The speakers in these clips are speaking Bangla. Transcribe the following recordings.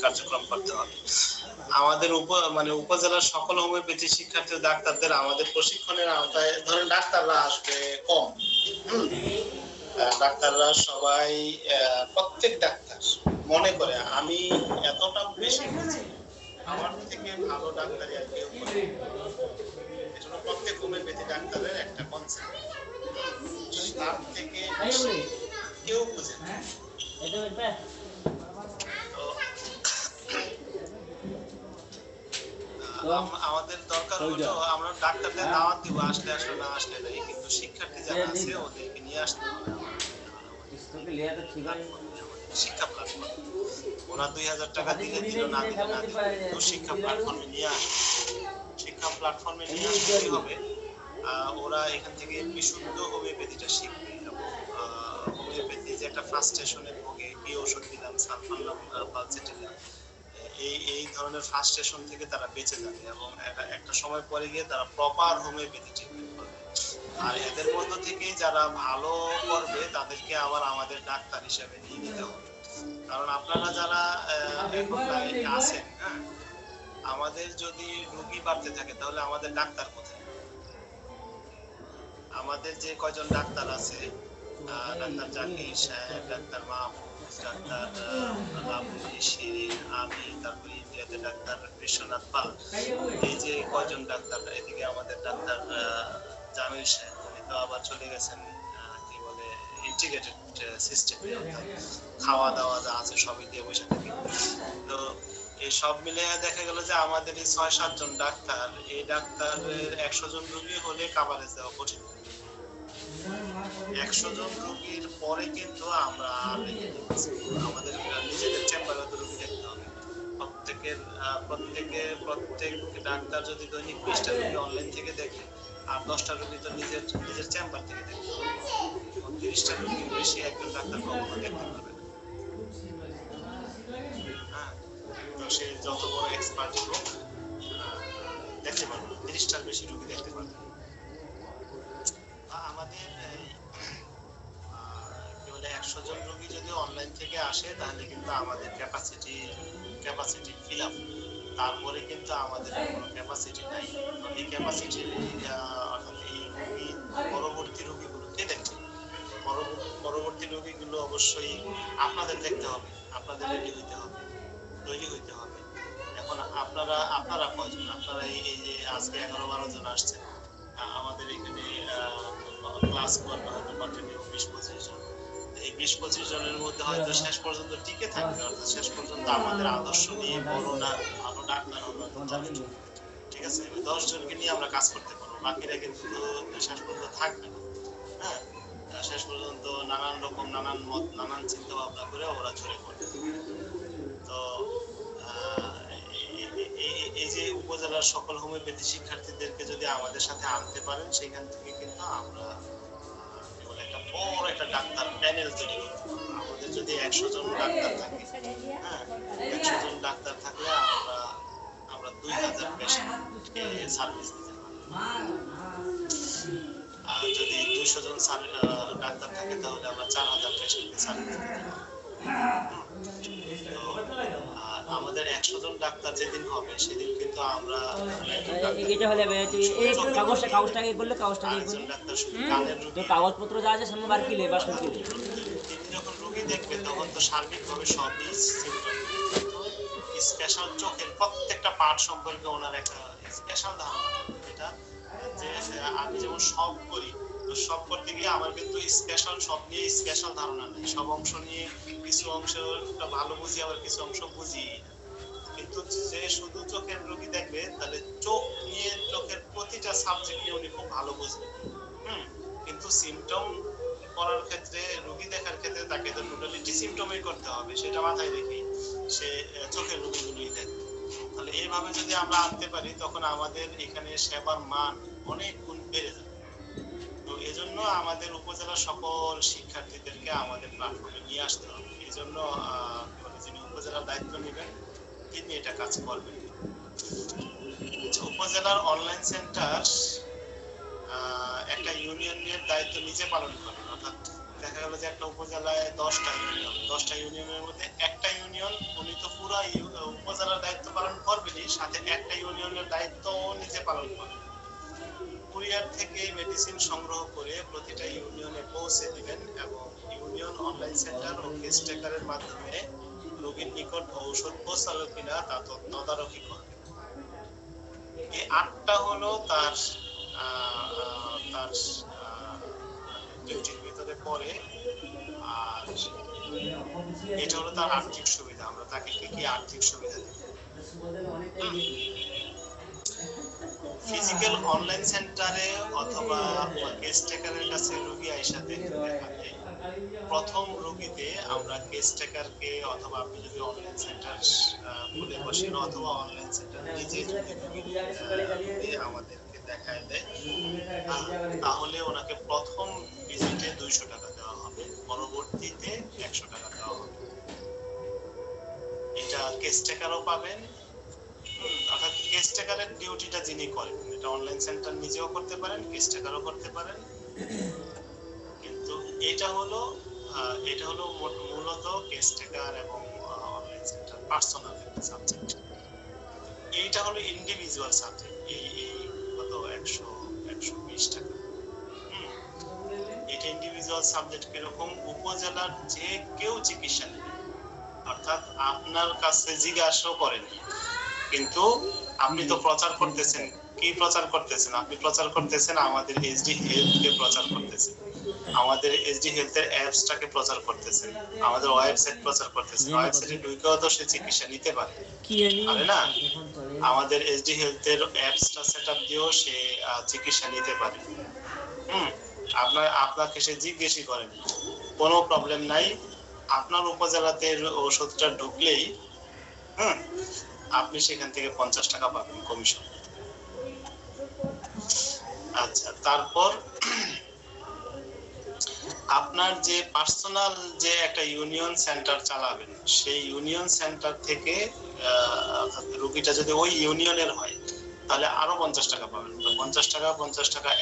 কার্যক্রম করতে হবে। আমাদের উপজেলার সকল হোমিওপ্যাথি শিক্ষার্থী ডাক্তারদের আমাদের প্রশিক্ষণের আওতায় ধরেন ডাক্তাররা আসবে কম। ডাক্তাররা সবাই প্রত্যেক ডাক্তার মনে করে আমি এতটা বেশি বুঝি, আমার থেকে ভালো ডাক্তারই আর কেউ করে। এজন্য প্রত্যেক হোমিওপ্যাথি ডাক্তারের একটা কনসেপ্ট, তার থেকে কেউ বুঝে না। আমাদের দরকার হলো আমরা ডাক্তারদের দাওয়াত দিব, আসলে আসলে না আসলে নাই, কিন্তু শিক্ষার্থী যারা আছে ওদেরকে নিয়ে আসতে হবে। শিক্ষা প্ল্যাটফর্ম ওরা 2000 টাকা দিলে দিল, না দিলে না দিল, তো শিক্ষা প্ল্যাটফর্মে নিয়ে আসবে। শিক্ষা প্ল্যাটফর্মে নিয়ে আসলে কি হবে, ওরা এখান থেকে বিশুদ্ধ হোমিওপ্যাথিটা শিখবে এবং হোমিওপ্যাথি যে একটা ফ্রাস্ট্রেশনের ভোগে কি ওষুধ দিলাম সালফানলাম পালসেটিলাম এই ধরনের ফ্রাস্ট্রেশন থেকে তারা বেঁচে যাবে এবং একটা সময় পরে গিয়ে তারা প্রপার হোমিওপ্যাথি ট্রিটমেন্ট করবে। আর এদের মধ্য থেকে যারা ভালো করবে তাদেরকে আবার আমাদের ডাক্তার হিসেবে নিয়ে নিতে হবে। কারণ আপনারা যারা এখন আছেন, হ্যাঁ, আমাদের যদি রোগী বাড়তে থাকে তাহলে আমাদের ডাক্তার কোথায়? আমাদের যে কয়জন ডাক্তার আছে, ডাক্তার জাকির সাহেব, ডাক্তার মাহফুজ, ডাক্তার লাবুলি, শিরিন, আমি, তারপরে ইন্ডিয়াতে ডাক্তার বিশ্বনাথ পাল, এই যে কয়জন ডাক্তার, এদিকে আমাদের ডাক্তার জামিল সাহেব, উনি তো আবার চলে গেছেন কি বলে ইন্টিগ্রেটেড সিস্টেমে, খাওয়া দাওয়া যা আছে সবই দিয়ে বসে থাকে। তো এই সব মিলে দেখা গেল যে আমাদের এই 6-7 জন ডাক্তার, এই ডাক্তারের 100 জন রোগী হলে কাভারেজ দেওয়া কঠিন। 100 জন রোগীর পরে কিন্তু আমরা আমাদের নিজেদের চেম্বারে তো রোগী দেখতে হবে। প্রত্যেক ডাক্তার যদি দৈনিক 20টা রোগী অনলাইন থেকে দেখে আর 10টা রোগী তো নিজের চেম্বার থেকে দেখতে হবে। 30টা রোগীর বেশি একজন ডাক্তার কখনো দেখতে পারবে না। হ্যাঁ, তো সে যত বড় এক্সপার্ট হোক দেখতে পারবে, 30টার বেশি রোগী দেখতে পারবে। আমাদের 100 জন রোগী যদি অনলাইন থেকে আসে তাহলে কিন্তু আমাদের ক্যাপাসিটি ফিল আপ। তারপরে কিন্তু আমাদের কোনো ক্যাপাসিটি নাই। এই ক্যাপাসিটি অর্থাৎ এই রোগী পরবর্তী রোগীগুলোকে দেখতে, পরবর্তী রোগীগুলো অবশ্যই আপনাদের দেখতে হবে, আপনাদের রেডি হইতে হবে, তৈরি হইতে হবে। এখন আপনারা কয়জন? আপনারা এই যে আজকে 11-12 জন আসছেন, আমাদের এখানে ক্লাস করবে হয়তো কন্টিনিউ 20-25 জন। এই 20-25 জনের মধ্যে হয়তো শেষ পর্যন্ত টিকে থাকবে, অর্থাৎ শেষ পর্যন্ত আমাদের আদর্শ নিয়ে বড় না ভালো ডাক্তার হলো 10 জন। ঠিক আছে, 10 জনকে নিয়ে আমরা কাজ করতে পারবো, বাকিরা কিন্তু শেষ পর্যন্ত থাকবে না। হ্যাঁ, শেষ পর্যন্ত নানান রকম নানান মত নানান চিন্তা ভাবনা করে ওরা ঝরে পড়বে। তো এই যে উপজেলার সকল হোমিওপ্যাথি শিক্ষার্থীদেরকে যদি আমাদের সাথে আনতে পারেন, সেখান থেকে কিন্তু আমরা একটা বড় একটা ডাক্তার প্যানেল তৈরি করতে পারবো। আমাদের যদি 100 জন ডাক্তার থাকে, হ্যাঁ, 100 জন ডাক্তার থাকলে আমরা 2000 পেশেন্টকে সার্ভিস দিতে পারবো। আর যদি 200 জন ডাক্তার থাকে তাহলে আমরা 4000 পেশেন্টকে সার্ভিস দিতে পারবো। আমাদের 100 জন ডাক্তার যেদিন হবে সেদিন কিন্তু আমরা এটা হলে এই কাগজটাকে বললে কাগজটাকে তো কাগজপত্র যা আছে সামনে বার কিলে বা শুনতে যখন রোগী দেখবে তখন তো সার্বিকভাবে সবই স্পেশাল চোখের প্রত্যেকটা পার্ট সম্পর্কে ওনার একটা স্পেশাল ধারণা থাকবে। এটা যে আমি যেমন সব করি, তো সব করতে গিয়ে আমার কিন্তু স্পেশাল সব নিয়ে স্পেশাল ধারণা নেই। সব অংশ নিয়ে কিছু অংশটা ভালো বুঝি, আবার কিছু অংশ বুঝি। কিন্তু যে শুধু চোখের রোগী দেখবে তাহলে চোখ নিয়ে চোখের প্রতিটা সাবজেক্ট নিয়ে উনি খুব ভালো বুঝবেন। কিন্তু সিমটম করার ক্ষেত্রে, রোগী দেখার ক্ষেত্রে তাকে তো টোটালিটি সিমটমই করতে হবে, সেটা মাথায় রেখে সে চোখের রোগীগুলোই দেখবে। তাহলে এইভাবে যদি আমরা আনতে পারি তখন আমাদের এখানে সেবার মান অনেক গুণ বেড়ে যাবে। তো এজন্য আমাদের উপজেলার সকল শিক্ষার্থীদেরকে আমাদের প্ল্যাটফর্মে নিয়ে আসতে হবে। এই জন্য যিনি উপজেলার দায়িত্ব নেবেন তিনি এটা কাজ করবেন। উপজেলার অনলাইন সেন্টার একটা ইউনিয়নের দায়িত্ব নিজে পালন করে। অর্থাৎ দেখা গেল যে একটা উপজেলায় 10টা ইউনিয়নের মধ্যে একটা ইউনিয়ন উনি তো পুরো উপজেলার দায়িত্ব পালন করবেনই, সাথে একটা ইউনিয়নের দায়িত্ব নিজে পালন করবেন। কুরিয়ার থেকে মেডিসিন সংগ্রহ করে প্রতিটা ইউনিয়নে পৌঁছে দিবেন এবং ইউনিয়ন অনলাইন সেন্টার ও কেস টেকারের মাধ্যমে রোগীর নিকট ঔষধ পৌঁছালো কিনা তা তদারকি করবেন। এই 8টা হলো তার তার ডিউটির ভিতরে পড়ে। আর এটা হলো তার আর্থিক সুবিধা। আমরা তাকে কি কি আর্থিক সুবিধা দিই? ফিজিক্যাল অনলাইন সেন্টারে অথবা কেস টেকারের কাছে রোগী আইসা দেখালে প্রথম রোগীতে আমরা কেস টেকারকে, অথবা আপনি যদি অনলাইন সেন্টার খুলে বসেন অথবা অনলাইন সেন্টার নিজে যদি আমাদেরকে দেখায় দেয়, তাহলে ওনাকে প্রথম ভিজিটে 200 টাকা দেওয়া হবে, পরবর্তীতে 100 টাকা দেওয়া হবে। এটা কেস টেকারও পাবেন। অর্থাৎ কেস টেকারের ডিউটিটা যিনি করেন, এটা অনলাইন সেন্টার নিজেও করতে পারেন, কেস টেকারও করতে পারেন। কিন্তু এটা হলো মূলত কেস টেকার এবং অনলাইন সেন্টার পার্সোনাল একটা সাবজেক্ট। এইটা হলো ইন্ডিভিজুয়াল সাবজেক্ট। এই কত 120 টাকা। এটা ইন্ডিভিজুয়াল সাবজেক্ট। কিরকম? উপজেলার যে কেউ চিকিৎসা নেবে, অর্থাৎ আপনার কাছে জিজ্ঞাসা করেন, কিন্তু আপনি তো প্রচার করতেছেন। কি প্রচার করতেছেন? আপনি প্রচার করতেছেন আমাদের এইচডি হেলথকে প্রচার করতেছেন, আমাদের এইচডি হেলথের অ্যাপসটাকে প্রচার করতেছেন, আমাদের ওয়েবসাইট প্রচার করতেছেন। ওয়েবসাইটে ঢুকেও তো সে চিকিৎসা নিতে পারে, পারে না? আমাদের এইচডি হেলথের অ্যাপসটা সেটআপ দিয়েও সে চিকিৎসা নিতে পারে। আপনাকে সে জিজ্ঞেসই করেন, কোনো প্রবলেম নাই। আপনার উপজেলাতে ওষুধটা ঢুকলেই আপনি সেখান থেকে 50 টাকা পাবেন কমিশন। আচ্ছা, তারপর আপনার যে পার্সোনাল যে একটা ইউনিয়ন সেন্টার চালাবেন, সেই ইউনিয়ন সেন্টার থেকে রোগীটা যদি ওই ইউনিয়নের হয় তাহলে আরো 50 টাকা পাবেন। 50 টাকা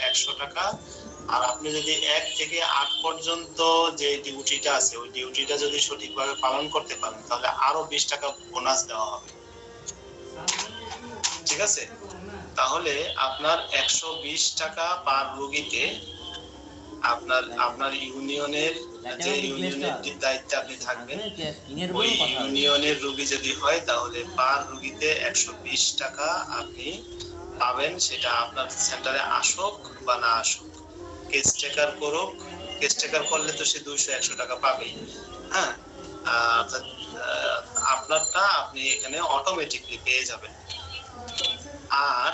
100 টাকা। আর আপনি যদি 1 থেকে 8 পর্যন্ত যে ডিউটিটা আছে, ওই ডিউটিটা যদি সঠিকভাবে পালন করতে পারেন তাহলে আরো 20 টাকা বোনাস দেওয়া হবে। ঠিক আছে? তাহলে আপনার 120 টাকা পার রোগীতে আপনার ইউনিয়নের যে ইউনিয়নের দায়িত্বে আপনি থাকবেন, ওই ইউনিয়নের রোগী যদি হয় তাহলে পার রোগীতে 120 টাকা আপনি পাবেন। সেটা আপনার সেন্টারে আসুক বা না আসুক, কেস টেকার করুক, কেস টেকার করলে তো সে 200-100 টাকা পাবেই। হ্যাঁ, আপনারটা আপনি এখানে অটোমেটিকলি পেয়ে যাবেন। আর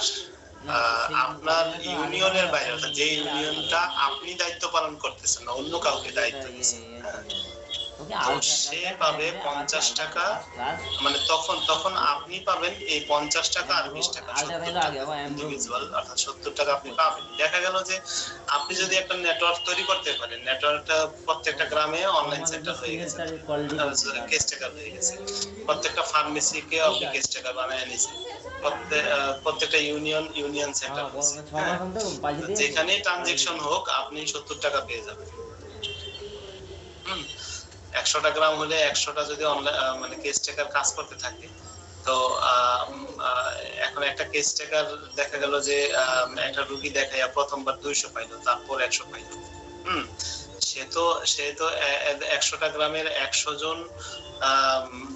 আপনার ইউনিয়নের বাইরে, অর্থাৎ যে ইউনিয়নটা আপনি দায়িত্ব পালন করতেছেন না, অন্য কাউকে দায়িত্ব দিচ্ছেন, সে পাবে 50 টাকা। মানে তখন আপনি পাবেন এই 50 টাকা আর 20 টাকা, 70 টাকা ইন্ডিভিজুয়াল, অর্থাৎ 70 টাকা আপনি পাবেন। দেখা গেল যে আপনি যদি একটা নেটওয়ার্ক তৈরি করতে পারেন, নেটওয়ার্কটা প্রত্যেকটা গ্রামে অনলাইন সেন্টার হয়ে গেছে, কেস টেকার হয়ে গেছে, প্রত্যেকটা ফার্মেসিকে আপনি কেস টেকার বানায় নিয়েছেন, প্রত্যেকটা ইউনিয়ন সেন্টার হয়েছে। যেখানে ট্রানজেকশন হোক আপনি 70 টাকা পেয়ে যাবেন। 100টা গ্রাম হলে 100টা যদি মানে কেস টেকার কাজ করতে থাকে, তো এখন একটা কেস টেকার দেখা গেল যে একটা রোগী দেখাইয়া প্রথমবার 200 পাইলো, তারপর 100 পাইলো। সে তো 100টা গ্রামের 100 জন,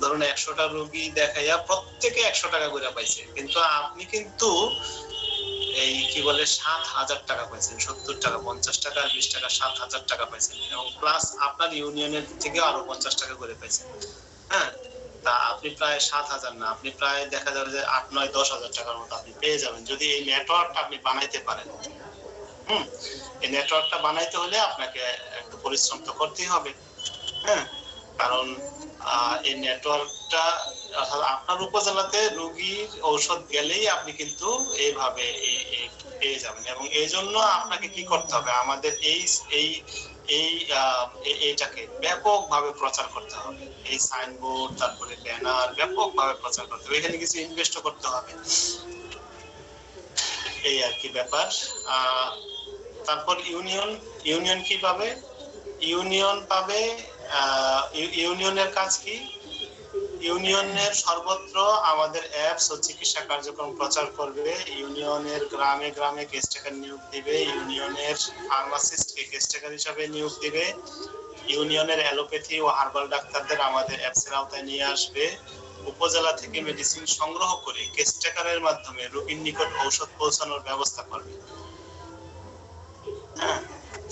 ধরুন 100টা রোগী দেখাইয়া প্রত্যেকে 100 টাকা করে পাইছে, কিন্তু আপনি কিন্তু এই কি বলে 7,000 টাকা পাইছেন। 70 টাকা 50 টাকা আর 20 টাকা 7,000 টাকা পাইছেন, এবং প্লাস আপনার ইউনিয়নের থেকে আরো 50 টাকা করে পাইছেন। হ্যাঁ, তা আপনি প্রায় 7,000 না, আপনি প্রায় দেখা যাবে যে 8-9-10,000 টাকার মতো আপনি পেয়ে যাবেন, যদি এই নেটওয়ার্কটা আপনি বানাইতে পারেন। এই নেটওয়ার্কটা বানাইতে হলে আপনাকে একটু পরিশ্রম তো করতেই হবে। হ্যাঁ, কারণ এই নেটওয়ার্কটা, অর্থাৎ আপনার উপজেলাতে রোগীর ঔষধ গেলেই আপনি কিন্তু এইভাবে পেয়ে যাবেন। এবং এই জন্য আপনাকে কি করতে হবে, আমাদের এইটাকে ব্যাপকভাবে প্রচার করতে হবে। এই সাইনবোর্ড, তারপরে ব্যানার ব্যাপকভাবে প্রচার করতে হবে, এখানে কিছু ইনভেস্ট করতে হবে। এই আর কি ব্যাপার। তারপর ইউনিয়ন কি পাবে? ইউনিয়নের কাজ কি? ইউনিয়নের সর্বত্র আমাদের অ্যাপস ও চিকিৎসা কার্যক্রম প্রচার করবে, ইউনিয়নের গ্রামে গ্রামে কেস টেকার নিয়োগ দিবে, ইউনিয়নের ফার্মাসিস্টকে কেস টেকার হিসাবে নিয়োগ দিবে, ইউনিয়নের অ্যালোপ্যাথি ও হার্বাল ডাক্তারদের আমাদের অ্যাপসের আওতায় নিয়ে আসবে, উপজেলা থেকে মেডিসিন সংগ্রহ করে কেস টেকারের মাধ্যমে রোগীর নিকট ঔষধ পৌঁছানোর ব্যবস্থা করবে। হ্যাঁ,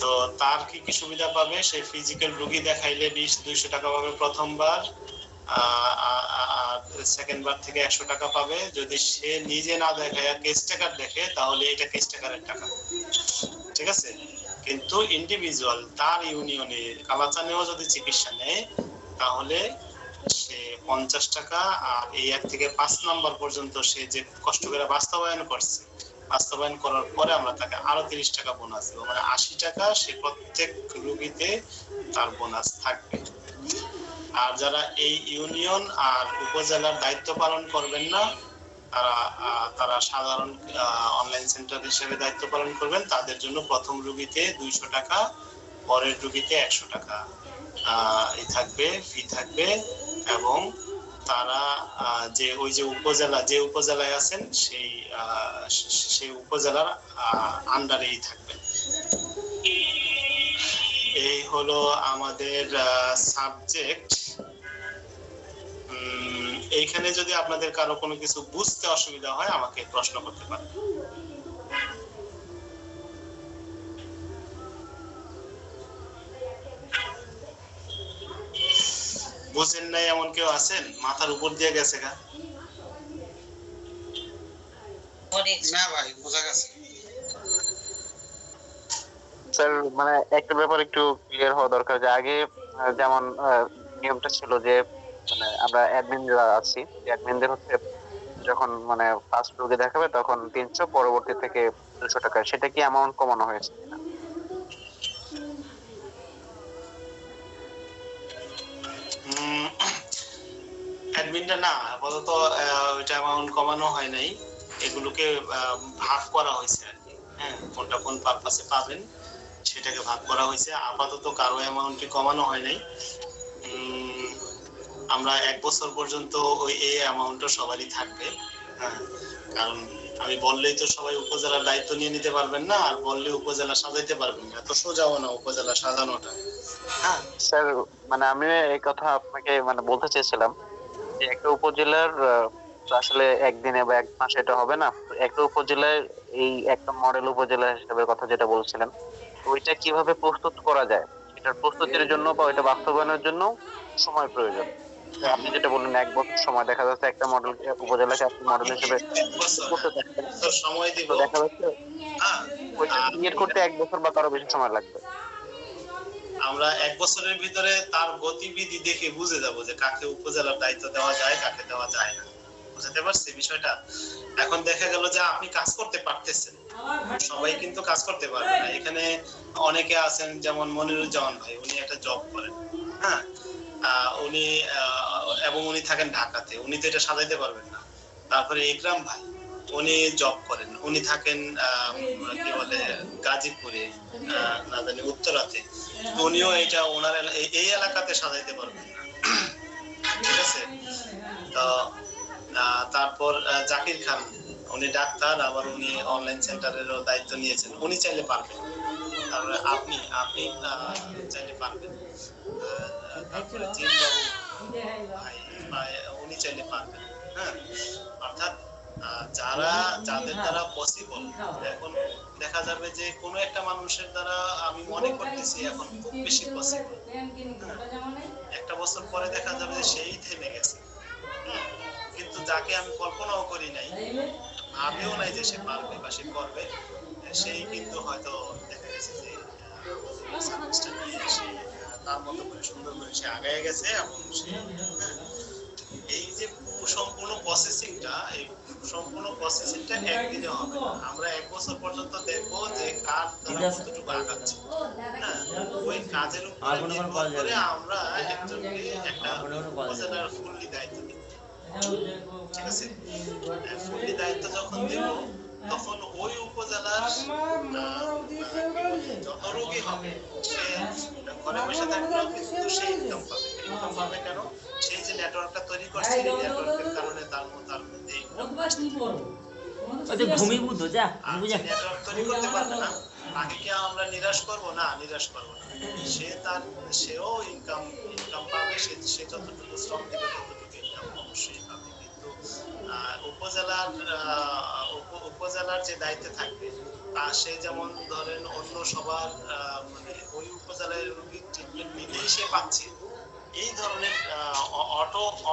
তো তার কি কি সুবিধা পাবে? সে ফিজিক্যাল রোগী দেখাইলে 200 টাকা পাবে প্রথমবার, সেকেন্ড বার থেকে 100 টাকা পাবে। যদি সে নিজে না দেখায় কেস টেকার দেখে তাহলে এটা কেস টেকারের টাকা, ঠিক আছে। কিন্তু ইন্ডিভিজুয়াল তার ইউনিয়নে কালাচানেও যদি চিকিৎসা নেয় তাহলে সে 50 টাকা, আর এই 1 থেকে 5 নাম্বার পর্যন্ত সে যে কষ্ট করে বাস্তবায়ন করছে, বাস্তবায়ন করার পরে আমরা তাকে আরো 30 টাকা বোনাস দেবো, মানে 80 টাকা সে প্রত্যেক রোগীতে তার বোনাস থাকবে। আর যারা এই ইউনিয়ন আর উপজেলার দায়িত্ব পালন করবেন না, তারা সাধারণ অনলাইন সেন্টার হিসেবে দায়িত্ব পালন করবেন, তাদের জন্য প্রথম রোগীতে 200 টাকা, পরের রোগীতে 100 টাকা থাকবে, ফি থাকবে। এবং তারা যে উপজেলায় আছেন সেই উপজেলার আন্ডারেই থাকবে। এই হলো আমাদের সাবজেক্ট। এইখানে যদি আপনাদের কারো কোনো কিছু বুঝতে অসুবিধা হয় আমাকে প্রশ্ন করতে পারেন। বুঝেন নাই এমন কেউ আছেন? মাথার উপর দিয়ে গেছে গা? না ভাই, বোঝা গেছে স্যার। মানে একটা ব্যাপার একটু ক্লিয়ার হওয়া দরকার, যে আগে যেমন নিয়মটা ছিল যে মানে আমরা অ্যাডমিন যারা আছি, অ্যাডমিনদের হচ্ছে যখন মানে ফার্স্ট রোগী দেখাবে তখন 300, পরবর্তী থেকে 200 টাকা, সেটা কি অ্যামাউন্ট কমানো হয়েছে কিনা? অ্যাডমিনটা না, আপাতত ওইটা অ্যামাউন্ট কমানো হয় নাই, এগুলোকে ভাগ করা হয়েছে আর কি। হ্যাঁ, কোনটা কোন পারপাসে পাবেন সেটাকে ভাগ করা হয়েছে। আপাতত কারো অ্যামাউন্টই কমানো হয় নাই। আমরা 1 বছর পর্যন্ত ওই এই অ্যামাউন্টটা সবারই থাকবে। হ্যাঁ, কারণ আমি বললেই তো সবাই উপজেলার দায়িত্ব নিয়ে নিতে পারবেন না, আর বললে উপজেলা সাজাইতে পারবেন না, এত সোজাও না উপজেলা সাজানোটা। হ্যাঁ স্যার, মানে আমি এই কথা আপনাকে মানে বলতে চেয়েছিলাম যে একটা উপজেলার তো আসলে একদিনে বা 1 মাসে এটা হবে না। একটা উপজেলায় এই একটা মডেল উপজেলা হিসেবে কথা যেটা বলছিলেন, ওইটা কিভাবে প্রস্তুত করা যায়, এটার প্রস্তুতির জন্য বা ওইটা বাস্তবায়নের জন্য সময় প্রয়োজন। আপনি যেটা বললেন 1 বছর সময়, দেখা যাচ্ছে একটা মডেল উপজেলাকে আপনি মডেল হিসেবে করতে থাকবেন, সময় দিব, দেখা যাচ্ছে ওইটা ক্রিয়েট করতে 1 বছর বা তারও বেশি সময় লাগবে। আমরা 1 বছরের ভিতরে তার গতিবিধি দেখে বুঝে যাব যে কাকে উপজেলার দায়িত্ব দেওয়া যায়, কাকে দেওয়া যায় না। বুঝতে পারছি বিষয়টা? এখন দেখা গেল যে আপনি কাজ করতে পারতেছেন, সবাই কিন্তু কাজ করতে পারবে না। এখানে অনেকে আছেন, যেমন মনিরুজ্জামান ভাই, উনি একটা জব করেন। হ্যাঁ, উনি এবং উনি থাকেন ঢাকাতে, উনি তো এটা সাজাইতে পারবেন না। তারপরে ইকরাম ভাই, উনি জব করেন, উনি থাকেন কি বলে গাজীপুরে, না জানি উত্তরাতে, উনিও এটা ওনার এই এলাকাতে সাজাইতে পারবেন না। ঠিক আছে? তো তারপর জাকির খান, উনি ডাক্তার, আবার উনি অনলাইন সেন্টারেরও দায়িত্ব নিয়েছেন, উনি চাইলে পারবেন। তারপরে আপনি চাইলে পারবেন। তারপরে জিনবাবু ভাই, উনি চাইলে পারবেন। হ্যাঁ, অর্থাৎ যাদের দ্বারা পসিবল। এখন দেখা যাবে যে কোনো একটা মানুষের দ্বারা আমি মনে করতেছি এখন খুব বেশি পসিবল, 1 বছর পরে দেখা যাবে যে সেই থেমে গেছে। কিন্তু যাকে আমি কল্পনাও করি নাই, ভাবিও নাই যে সে পারবে বা সে করবে, সেই কিন্তু হয়তো দেখা গেছে যে তার মতো করে সুন্দর করে সে আগায় গেছে। এবং এই যে সম্পূর্ণ প্রসেসিংটা, এই সম্পূর্ণ প্রসেসিংটা একদিনে হবে না। আমরা 1 বছর পর্যন্ত দেখবো যে কার দ্বারা কতটুকু আগাচ্ছে। হ্যাঁ, ওই কাজের উপর নির্ভর করে আমরা একজনকে একটা উপজেলার ফুললি দায়িত্ব দিব। ঠিক আছে? ফুললি দায়িত্ব যখন দিব, তখন ওই উপজেলার যত রোগী হবে, সে ঘরে বসে থাকলেও কিন্তু সে ইনকাম পাবে। ইনকাম পাবে কেন? সে যে নেটওয়ার্কটা তৈরি করছে এই নেটওয়ার্কের কারণে তার মধ্যে ওই যে ভূমিবুদ্ধ যা আর বুঝা যে নেটওয়ার্ক তৈরি করতে পারবে না তাকে কি আমরা নিরাশ করব না, নিরাশ করব না। সেও ইনকাম পাবে, সে যতটুকু শ্রম দিবে ততটুকু ইনকাম অবশ্যই পাবে। কিন্তু উপজেলার যে দায়িত্বে থাকবে তা সে যেমন ধরেন অন্য সবার মানে ওই উপজেলার রোগীর ট্রিটমেন্ট নিলেই সে পাচ্ছে, এই ধরনের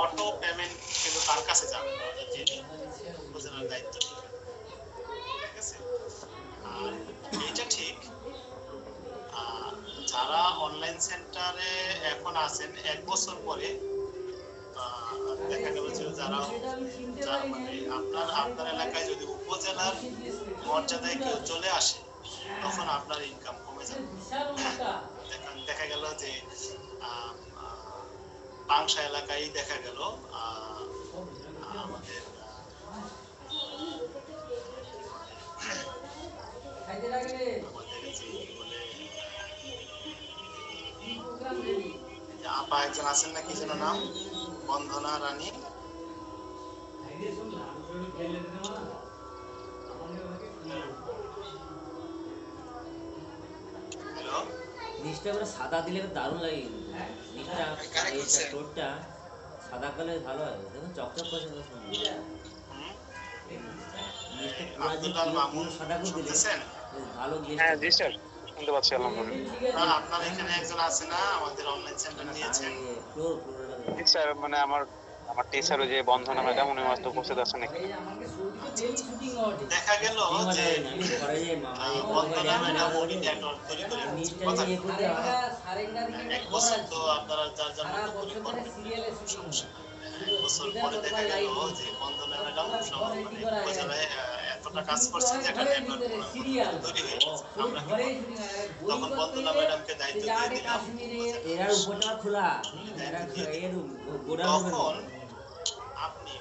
অটো পেমেন্ট কিন্তু তার কাছে যাবে না, যিনি উপজেলার দায়িত্ব নেবেন। ঠিক আছে, আর এইটা ঠিক। যারা অনলাইন সেন্টারে এখন আছেন 1 বছর পরে দেখা গেল যে যারা মানে আপনার এলাকায় যদি উপজেলার মর্যাদায় কেউ চলে আসে তখন আপনার ইনকাম কমে যাবে। দেখা গেল যে পাংশা এলাকায় দেখা গেল আমাদের আপা একজন আছেন না, কি যেন নাম, বন্দনা রানী, হ্যালো, নিচটা করে সাদা দিলে দারুণ লাগে কিন্তু নিচটা এইটা টোটটা সাদা কালার ভালো হয়, দেখুন চকচক করছে তো সুন্দর। নিচটা পুরো আব্দুল মামুন সাদা করে দিলে শুনতেছেন? ভালো গ্লেজ। হ্যাঁ জি স্যার, শুনতে পাচ্ছি আলহামদুলিল্লাহ। আপনার এখানে একজন আছে না আমাদের অনলাইন সেন্টার নিয়েছেন? জি স্যার, মানে আমার টিচার ওই যে বন্ধনা ম্যাডাম উনি হয়তো উপস্থিত আছেন নাকি। দেখা গেল যে বন্দনা ম্যাডাম উনি নেটওয়ার্ক তৈরি করে কথা 1 বছর তো আপনারা যার যার মতো করে করবেন, সমস্যা নেই। 1 বছর পরে দেখা গেল যে বন্দনা ম্যাডাম মানে উপজেলায় এতটা কাজ করছে যে একটা নেটওয়ার্ক তৈরি হয়ে গেছে। আমরা তখন বন্দনা ম্যাডামকে দায়িত্ব দিয়ে দিলাম এর উপরটা খোলা, এর গোড়া তখন আপনি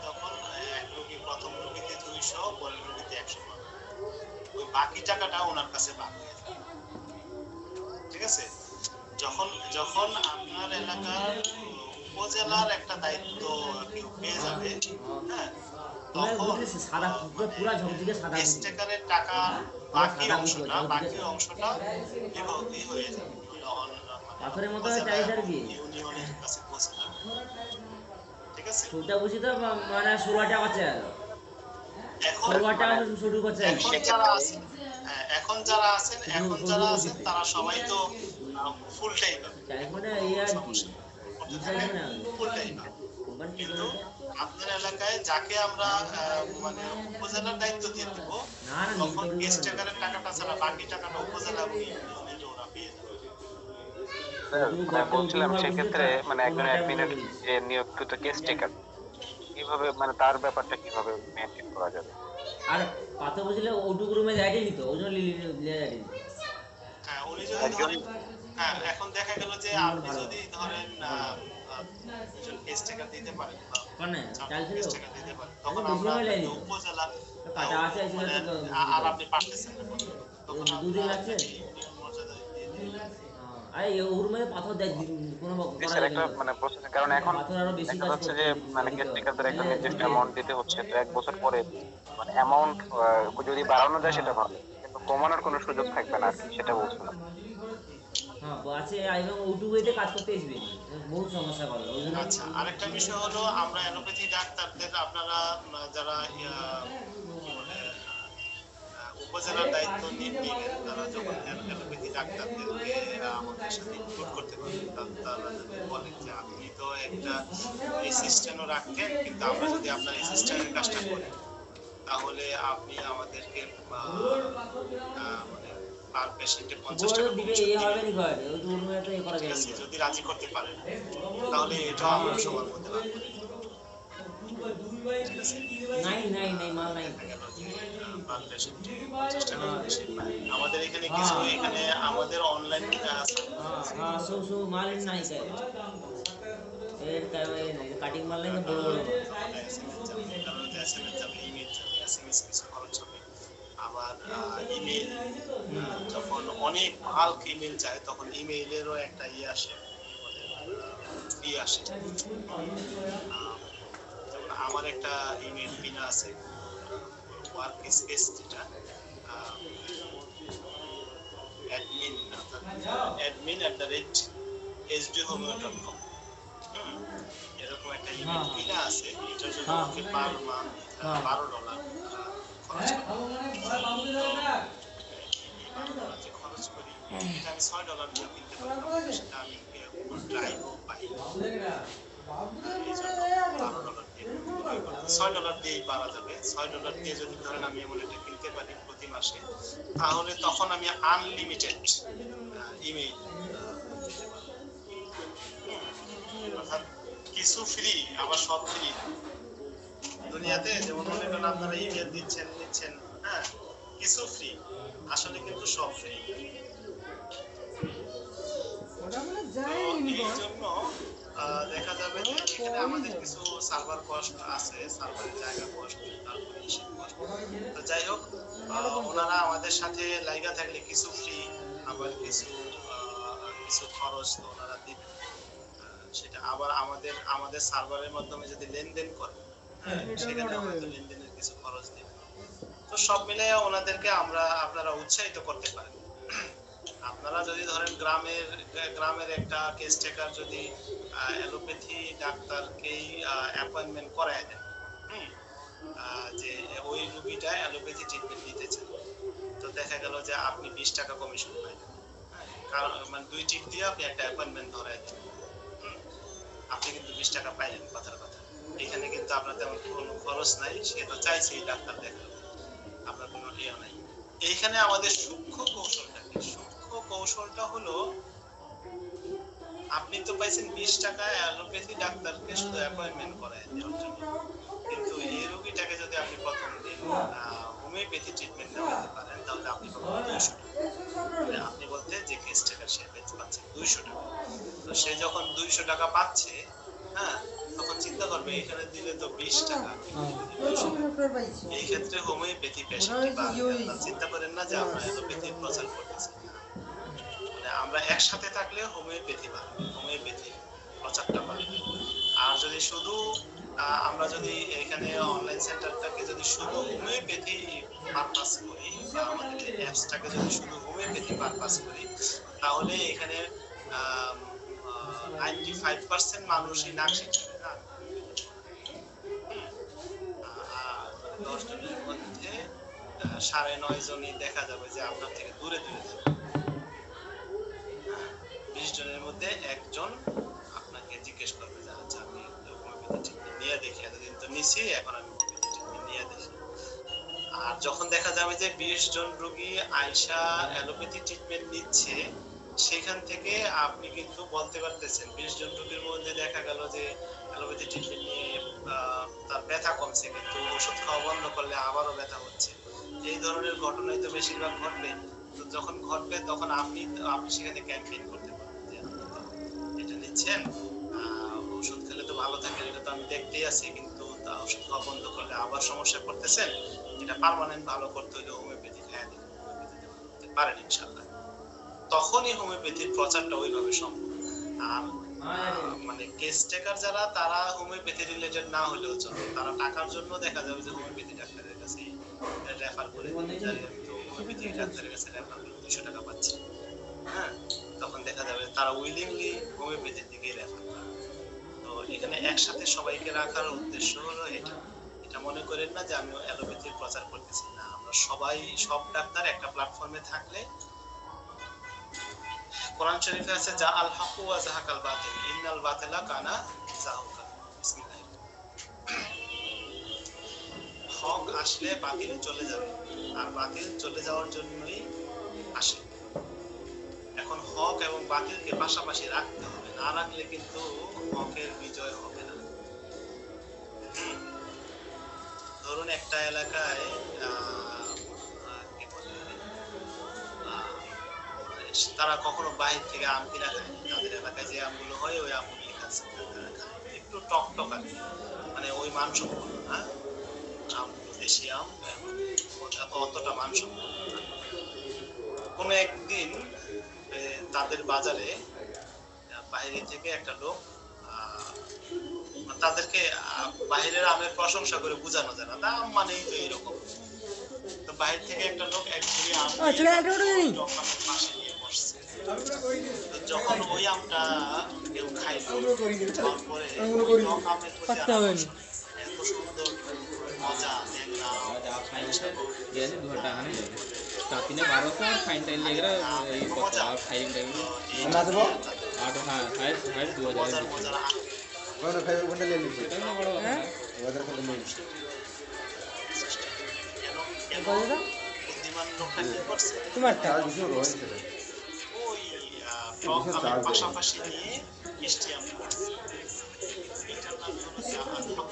তখন এক রোগী, প্রথম রোগীতে 200, পরের রোগীতে 100 পাবেন। ওই বাকি টাকাটা ওনার কাছে বাদ হয়ে যাবে। ঠিক আছে, যখন আপনার এলাকার উপজেলার একটা দায়িত্ব কেউ পেয়ে যাবে, হ্যাঁ, তখন সাদা পুরো ঝকঝকে সাদা স্টেকারের টাকা বাকি অংশটা এই হয়ে যাবে, পাথরের মতো চাইছ আর কি ইউনিয়নের কাছে পৌঁছে যাবে। ঠিক আছে, ছোটা বুঝি তো মানে 16 টাকা চাই, এখন 16 টাকা শুরু করছে। এখন যারা আছেন তারা সবাই তো ফুল টাইম চাই মানে এই আর কি ফুল টাইম। কিন্তু আপনার এলাকায় যাকে আমরা মানে উপজেলার দায়িত্ব দিয়ে দিব, তখন স্টেকারের টাকাটা ছাড়া বাকি টাকাটা উপজেলা ইউনিয়নের ওরা পেয়ে যাবে। মানে বলছিলাম সেক্ষেত্রে মানে একজন অ্যাডমিনের যে নিয়োগকৃত কেস টেকার কিভাবে মানে তার ব্যাপারটা কিভাবে মেইনটেইন করা যাবে? আর পাথর বুঝলে ওটুকু রুমে যাইতে নিত ওজন লিলে যাইতে। হ্যাঁ, উনি যদি ধরেন, হ্যাঁ, এখন দেখা গেল যে আপনি যদি ধরেন একজন কেস টেকার দিতে পারেন বা মানে চাল ছিল কেস টেকার দিতে পারেন, তখন আমরা উপজেলা কাটা আছে আর আপনি পারতেছেন না, তখন দুদিন আছে মর্যাদা দিয়ে দিবেন। আরে ওর মধ্যে পাথর দেয় কোনো স্যার একটা মানে প্রসেস, কারণ এখন পাথর আরো বেশি দেখা কাজ যাচ্ছে করতে যে মানে কেস টেকারদের একটা নির্দিষ্ট অ্যামাউন্ট দিতে হচ্ছে, তো 1 বছর পরে মানে অ্যামাউন্ট যদি বাড়ানো যায় সেটা ভালো, কিন্তু কমানোর কোনো সুযোগ থাকবে না আর কি, সেটা বলছিলাম। হ্যাঁ আছে এবং ওটুকুতে কাজ করতে আসবে বহুত সমস্যা করে ওই জন্য। আচ্ছা, আরেকটা বিষয় হলো আমরা অ্যালোপ্যাথি ডাক্তারদের, আপনারা যারা উপজেলার দায়িত্ব নিবেন, তারা যখন অ্যালোপ্যাথি ডাক্তারদেরকে আমাদের সাথে ইনক্লুড করতে পারেন, তারা যদি বলেন যে আপনি তো একটা অ্যাসিস্ট্যান্টও রাখতেন, কিন্তু আমরা যদি আপনার অ্যাসিস্ট্যান্টের কাজটা করি তাহলে আপনি আমাদেরকে মানে পার পেশেন্টে 50 টাকা দিবে এই হবে নি ঘর ওই দূর মে তো এই করা যাবে না। যদি রাজি করতে পারেন তাহলে এটা আমরা সবার মধ্যে রাখবো। নাই মাল নাই। পার পেশেন্টে 50 টাকা বেশি পায়। আমাদের এখানে কিছু এখানে আমাদের অনলাইন হ্যাঁ সো মাল নাই কাই এর কাই নাই কাটিং মাল নাই বড় বড় আবার ইমেল, যখন অনেক বাল্ক ইমেল যায় তখন ইমেইলেরও একটা আসে, ফ্রি আসে। যেমন আমার একটা ইমেল পিন আছে ওয়ার্ক স্পেস, যেটা admin@hdhomeo.com, এরকম একটা ইমেল কিনা আছে। এটার জন্য আমাকে পার মান্থ $12 খরচ যে খরচ করি, এটা আমি $6 দিয়ে কিনতে পারতাম, সেটা আমি ড্রাইভও পাই, এই জন্য $12 দিয়ে $6 দিয়েই পারা যাবে। $6 দিয়ে যদি ধরেন আমি এমন একটা কিনতে পারি প্রতি মাসে, তাহলে তখন আমি আনলিমিটেড ইমেইল দিতে পারবো। অর্থাৎ কিছু ফ্রি, আবার সব ফ্রি। দুনিয়াতে যেমন মনে করেন আপনারা ইমেল দিচ্ছেন নিচ্ছেন, হ্যাঁ, কিছু ফ্রি, আসলে কিন্তু সব ফ্রি। এই জন্য দেখা যাবে যে এখানে আমাদের কিছু সার্ভার কস্ট আছে, সার্ভারের জায়গা কস্ট, তারপরে ইসের কস্ট। তো যাই হোক, ওনারা আমাদের সাথে লাইগা থাকলে কিছু ফ্রি, আবার কিছু খরচ তো ওনারা দিবে। সেটা আবার আমাদের সার্ভারের মাধ্যমে যদি লেনদেন করে, সেখানে হয়তো লেনদেনের কিছু খরচ দিবে। তো সব মিলে ওনাদেরকে আপনারা উৎসাহিত করতে পারেন। আপনারা যদি ধরেন গ্রামের একটা কেস টেকার যদি অ্যালোপ্যাথি ডাক্তারকেই অ্যাপয়েন্টমেন্ট করায় দেন, যে ওই রোগীটা অ্যালোপ্যাথি ট্রিটমেন্ট নিতে চান, তো দেখা গেল যে আপনি $20 কমিশন পাইলেন। কারণ মানে 2 টিপ দিয়ে আপনি একটা অ্যাপয়েন্টমেন্ট ধরায় দেন, আপনি কিন্তু $20 পাইলেন, কথার কথা। এখানে কিন্তু আপনার তেমন কোনো খরচ নাই, সে তো চাইছে এই ডাক্তার দেখাবে, আপনার কোনো ইয়ে নাই। এইখানে আমাদের সূক্ষ্ম কৌশলটা হলো, আপনি তো পাইছেন $20 অ্যালোপ্যাথি ডাক্তারকে শুধু অ্যাপয়েন্টমেন্ট করায় দেওয়ার জন্য, কিন্তু এই রোগীটাকে যদি আপনি প্রথম দিন হোমিওপ্যাথি ট্রিটমেন্ট নেওয়াতে পারেন, তাহলে আপনি পাবেন $200। আপনি বলতে যে কেস টেকার সে পাচ্ছে $200। তো সে যখন $200 পাচ্ছে, হ্যাঁ, তখন চিন্তা করবে এখানে দিলে তো $20, এই ক্ষেত্রে হোমিওপ্যাথি পেশেন্ট বা চিন্তা করেন না যে আমরা অ্যালোপ্যাথির প্রচার করতেছি। মানে আমরা একসাথে থাকলে হোমিওপ্যাথি প্রচারটা বাড়বে। আর যদি শুধু আমরা যদি এখানে অনলাইন সেন্টারটাকে যদি শুধু হোমিওপ্যাথি পারপাস করি, বা আমাদের অ্যাপসটাকে যদি শুধু হোমিওপ্যাথি পারপাস করি, তাহলে এখানে 95% মানুষই নাক শিখবে না। 10 জনের মধ্যে 9.5 জনই দেখা যাবে যে আপনার থেকে দূরে থাকবে। 20 জনের মধ্যে একজন আপনাকে জিজ্ঞেস করবে যে আচ্ছা আমি হোমিওপ্যাথি ট্রিটমেন্ট নিয়ে দেখি, এতদিন তো নিছি, এখন আমি হোমিওপ্যাথি ট্রিটমেন্ট নিয়ে দেখি। আর যখন দেখা যাবে যে 20 জন রোগী আয়শা অ্যালোপ্যাথি ট্রিটমেন্ট নিচ্ছে, সেখান থেকে আপনি কিন্তু বলতে পারতেছেন 20 জন রোগীর মধ্যে দেখা গেল যে অ্যালোপ্যাথি ট্রিটমেন্ট নিয়ে তার ব্যথা কমছে, কিন্তু ওষুধ খাওয়া বন্ধ করলে আবারও ব্যথা হচ্ছে। এই ধরনের ঘটনাই তো বেশিরভাগ ঘটবে। তো যখন ঘটবে তখন আপনি সেখানে ক্যাম্পেইন করতে পারবেন যে আপনি তো এটা নিচ্ছেন, ওষুধ খেলে তো ভালো থাকেন, এটা তো আমি দেখতেই আছি, কিন্তু ওষুধ খাওয়া বন্ধ করলে আবার সমস্যায় পড়তেছেন, এটা পার্মানেন্ট ভালো করতে হলে হোমিওপ্যাথি খেয়ে দেখুন, হোমিওপ্যাথিতে ভালো হতে পারেন ইনশাআল্লাহ। তখনই হোমিওপ্যাথির প্রচারটা ওইভাবে সম্ভব। আর মানে কেস টেকার যারা, তারা হোমিওপ্যাথি রিলেটেড না হলেও চলে, তারা টাকার জন্য দেখা যাবে যে হোমিওপ্যাথি ডাক্তারের কাছে রেফার করে দিবে, আমি তো হোমিওপ্যাথি ডাক্তারের কাছে রেফার করে $200 পাচ্ছি, হ্যাঁ, তখন দেখা যাবে তারা উইলিংলি হোমিওপ্যাথির দিকে রেফার করে। তো এখানে একসাথে সবাইকে রাখার উদ্দেশ্য হলো এটা মনে করেন না যে আমি অ্যালোপ্যাথির প্রচার করতেছি না, আমরা সব ডাক্তার একটা প্ল্যাটফর্মে থাকলে, কোরআন শরীফে আছে যা আল হক ওয়া যাহাকাল বাতিল ইন্নাল বাতিলা কানা যাহুকা। বিসমিল্লাহ। হক আসলে বাতিল চলে যাবে, আর বাতিল চলে যাওয়ার জন্যই আসে। এখন হক এবং বাতিলকে পাশাপাশি রাখতে হবে, না রাখলে কিন্তু হকের বিজয় হবে না। ধরুন একটা এলাকায় তারা কখনো বাইরে থেকে আম কিনা খায়, তাদের এলাকায় যে আমগুলো হয় ওই আমগুলি একটু টক আর কি, মানে ওই মানসম্পন্ন না আমগুলো, দেশি আম অতটা মানসম্পন্ন না। কোন একদিন তাদের বাজারে বাইরে থেকে একটা লোক তাদেরকে বাইরের আমের প্রশংসা করে বোঝানো যায় না, দাম মানেই তো এরকম। তো বাইরে থেকে একটা লোক একচুয়ালি আম টক আমের পাশে নিয়ে বসছে। তো যখন ওই আমটা কেউ খাইলো, তারপরে টক আমের প্রতি এত সুন্দর মজা कातीने 1200 और फाइन टाइल लेकर ये पता और फाइन टाइल ना तो 8 हां हाइट 2000 कौन फाइव बंडल ले लीजिए कितना बड़ा है उधर से ले বুদ্ধিমান লোকটা কি করছে, তোমার चार्ज जो रोज से ওই টক আমের পাশাপাশি নিয়ে মিষ্টি আম করছে। এটার নাম হলো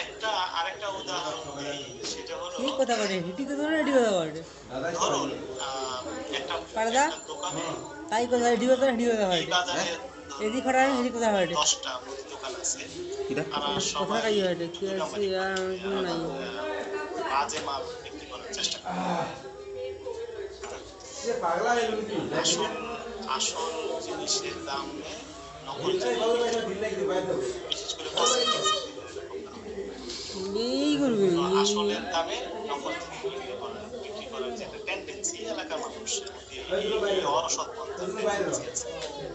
একটা আরেকটা উদাহরণ দিই, সেটা হলো কি কথা বলে হিটিতে তো রেডি হয়ে যাবে ধরুন একটা পারদা দোকানে তাই কথা রেডি হয়ে এই বাজারে এদিক খরা হেডি কথা হয় 10টা মুদি দোকান আছে, তারা কথা সবাই কাই হয় কি আছে আর নাই বাজে মাল বিক্রি করার চেষ্টা করে। ये पागला है लोग আসল জিনিসের দামে নকল ये জিনিস, बाबू भाई दिल लग दिवाई दो বিশেষ করে cosmetics এই করবে তো আসলের দামে নকল জিনিস বিক্রি করার যে একটা টেন্ডেন্সি এলাকার মানুষের মধ্যে এই অসৎ পন্থার tendency আছে।